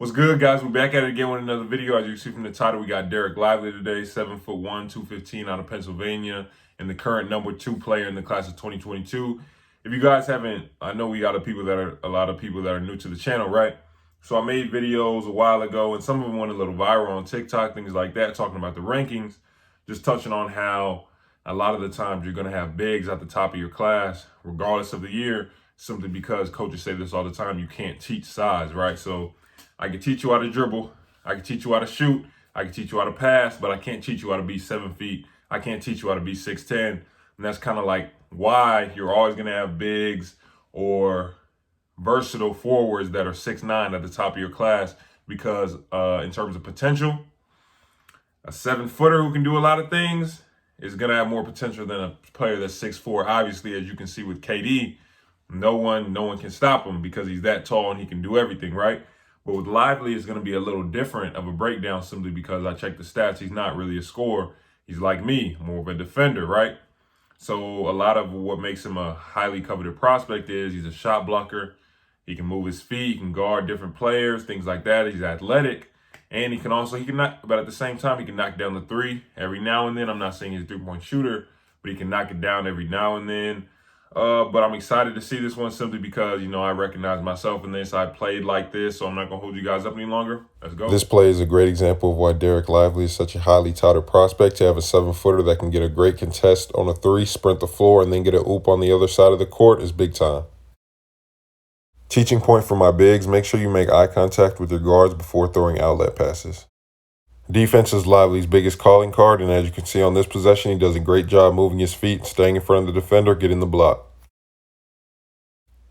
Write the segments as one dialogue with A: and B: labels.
A: What's good, guys? We're back at it again with another video. As you can see from the title, we got Dereck Lively today, 7'1", 215 out of Pennsylvania, and the current #2 player in the class of 2022. If you guys haven't, I know we got a lot of people that are new to the channel, right? So I made videos a while ago, and some of them went a little viral on TikTok, things like that, talking about the rankings, just touching on how a lot of the times you're going to have bigs at the top of your class, regardless of the year, simply because coaches say this all the time, you can't teach size, right? So I can teach you how to dribble, I can teach you how to shoot, I can teach you how to pass, but I can't teach you how to be 7 feet. I can't teach you how to be 6'10". And that's kind of like why you're always going to have bigs or versatile forwards that are 6'9" at the top of your class, because in terms of potential, a 7-footer who can do a lot of things is going to have more potential than a player that's 6'4". Obviously, as you can see with KD, no one can stop him because he's that tall and he can do everything, right? But with Lively, it's going to be a little different of a breakdown, simply because I checked the stats. He's not really a scorer. He's like me, more of a defender, right? So a lot of what makes him a highly coveted prospect is he's a shot blocker. He can move his feet, he can guard different players, things like that. He's athletic. And he can knock, but at the same time, he can knock down the three every now and then. I'm not saying he's a three-point shooter, but he can knock it down every now and then. But I'm excited to see this one simply because, I recognize myself in this. I played like this, so I'm not going to hold you guys up any longer. Let's go.
B: This play is a great example of why Dereck Lively is such a highly touted prospect. To have a 7-footer that can get a great contest on a 3, sprint the floor, and then get an oop on the other side of the court is big time. Teaching point for my bigs: make sure you make eye contact with your guards before throwing outlet passes. Defense is Lively's biggest calling card, and as you can see on this possession, he does a great job moving his feet, staying in front of the defender, getting the block.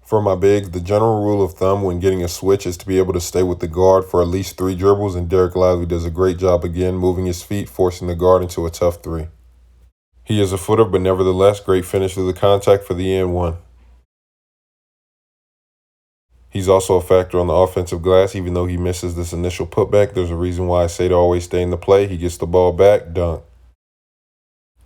B: For my bigs, the general rule of thumb when getting a switch is to be able to stay with the guard for at least 3 dribbles, and Dereck Lively does a great job again moving his feet, forcing the guard into a tough 3. He is a footer, but nevertheless, great finish through the contact for the and 1. He's also a factor on the offensive glass. Even though he misses this initial putback, there's a reason why I say to always stay in the play. He gets the ball back, dunk.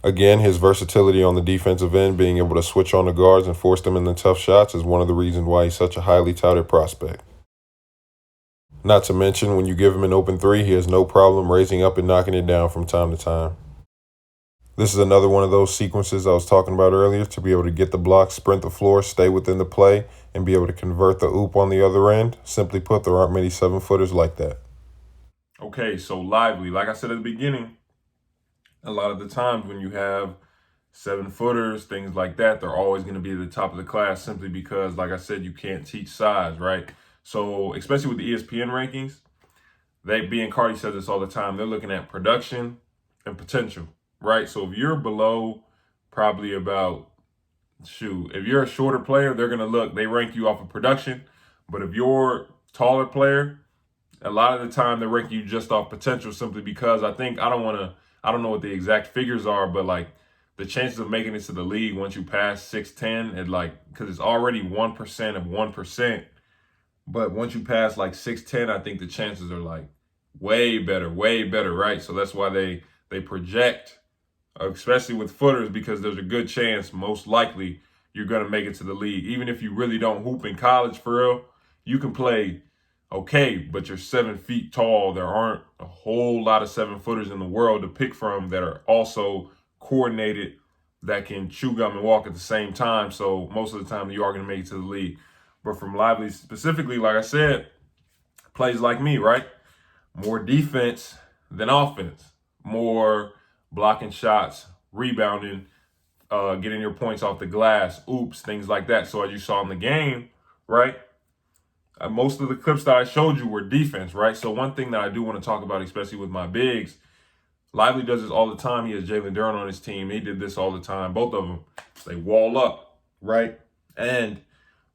B: Again, his versatility on the defensive end, being able to switch on the guards and force them into tough shots, is one of the reasons why he's such a highly touted prospect. Not to mention, when you give him an open 3, he has no problem raising up and knocking it down from time to time. This is another one of those sequences I was talking about earlier, to be able to get the block, sprint the floor, stay within the play, and be able to convert the oop on the other end. Simply put, there aren't many 7-footers like that.
A: Okay, so Lively, like I said at the beginning, a lot of the times when you have 7-footers, things like that, they're always going to be at the top of the class, simply because, like I said, you can't teach size, right? So especially with the ESPN rankings, Cardi says this all the time, they're looking at production and potential, right? So if you're below probably about, if you're a shorter player, they rank you off of production. But if you're a taller player, a lot of the time they rank you just off potential, simply because I don't know what the exact figures are, but like the chances of making it to the league once you pass 6'10", because it's already 1% of 1%. But once you pass like 6'10", I think the chances are like way better, right? So that's why they project, especially with footers, because there's a good chance, most likely, you're going to make it to the league. Even if you really don't hoop in college for real, you can play okay, but you're 7 feet tall. There aren't a whole lot of 7-footers in the world to pick from that are also coordinated, that can chew gum and walk at the same time. So most of the time you are going to make it to the league. But from Lively specifically, like I said, plays like me, right? More defense than offense. More blocking shots, rebounding, getting your points off the glass, oops, things like that. So as you saw in the game, right? Most of the clips that I showed you were defense, right? So one thing that I do want to talk about, especially with my bigs, Lively does this all the time. He has Jalen Duren on his team. He did this all the time. Both of them, they wall up, right? And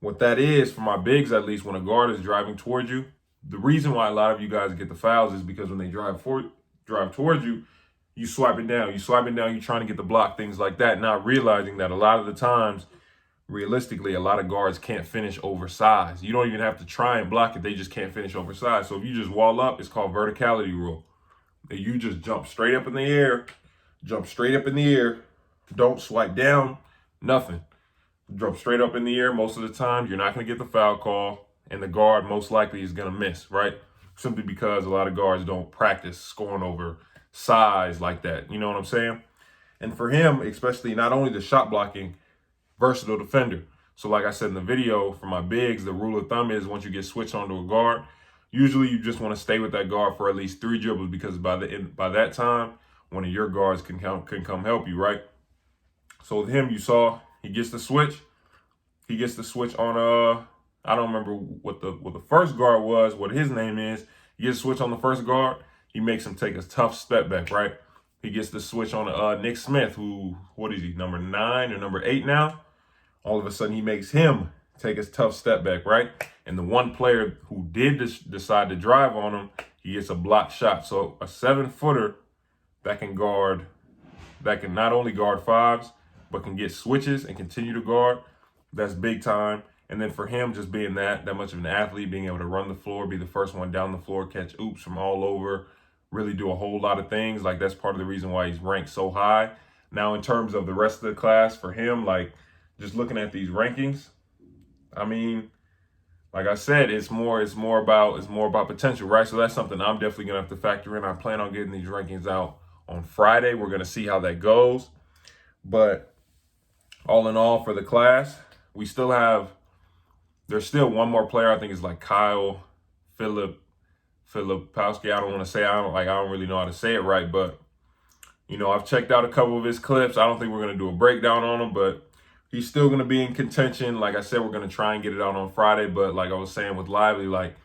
A: what that is, for my bigs at least, when a guard is driving towards you, the reason why a lot of you guys get the fouls is because when they drive towards you, you swipe it down. You're trying to get the block, things like that, not realizing that a lot of the times, realistically, a lot of guards can't finish oversized. You don't even have to try and block it. They just can't finish oversized. So if you just wall up, it's called verticality rule. You just jump straight up in the air, don't swipe down, nothing. Jump straight up in the air. Most of the time, you're not going to get the foul call, and the guard most likely is going to miss, right? simply because a lot of guards don't practice scoring over size like that. You know what I'm saying? And for him, especially not only the shot blocking, versatile defender. So like I said in the video, for my bigs, the rule of thumb is once you get switched onto a guard, usually you just want to stay with that guard for at least 3 dribbles, because by that time, one of your guards can come help you, right? So with him, you saw he gets the switch. He gets the switch on I don't remember what the first guard was, what his name is. He gets a switch on the first guard. He makes him take a tough step back, right? He gets the switch on Nick Smith, who, what is he, number 9 or number 8 now? All of a sudden, he makes him take a tough step back, right? And the one player who did decide to drive on him, he gets a blocked shot. So a 7-footer that can not only guard fives, but can get switches and continue to guard, that's big time. And then for him, just being that much of an athlete, being able to run the floor, be the first one down the floor, catch oops from all over, really do a whole lot of things. Like, that's part of the reason why he's ranked so high. Now, in terms of the rest of the class, for him, like, just looking at these rankings, I mean, like I said, it's more about potential, right? So that's something I'm definitely gonna have to factor in. I plan on getting these rankings out on Friday. We're gonna see how that goes. But all in all, for the class, there's still one more player. I think it's like Kyle Filipowski. I don't want to say, I don't really know how to say it right, but I've checked out a couple of his clips. I don't think we're gonna do a breakdown on him, but he's still gonna be in contention. Like I said, we're gonna try and get it out on Friday. But like I was saying with Lively, like,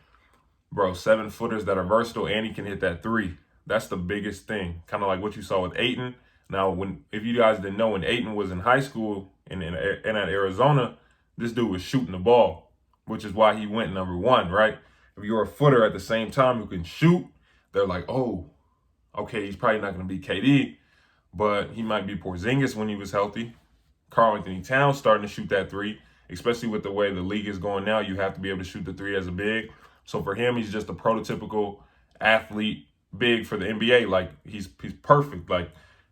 A: bro, 7-footers that are versatile and he can hit that 3. That's the biggest thing. Kind of like what you saw with Ayton. Now, if you guys didn't know, when Ayton was in high school and at Arizona, this dude was shooting the ball, which is why he went number 1, right? If you're a footer at the same time who can shoot, they're like, oh, okay, he's probably not going to be KD, but he might be Porzingis when he was healthy. Karl Anthony Towns starting to shoot that 3, especially with the way the league is going now. You have to be able to shoot the 3 as a big. So for him, he's just a prototypical athlete big for the NBA. Like, he's perfect. Like,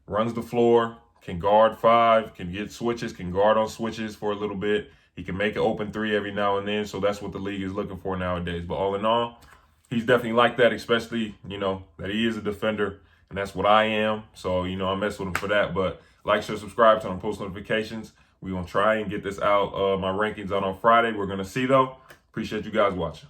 A: runs the floor, can guard 5, can get switches, can guard on switches for a little bit. He can make an open 3 every now and then. So that's what the league is looking for nowadays. But all in all, he's definitely like that, especially, that he is a defender. And that's what I am. So, I mess with him for that. But like, share, subscribe, turn on post notifications. We're going to try and get this out, my rankings out on Friday. We're going to see, though. Appreciate you guys watching.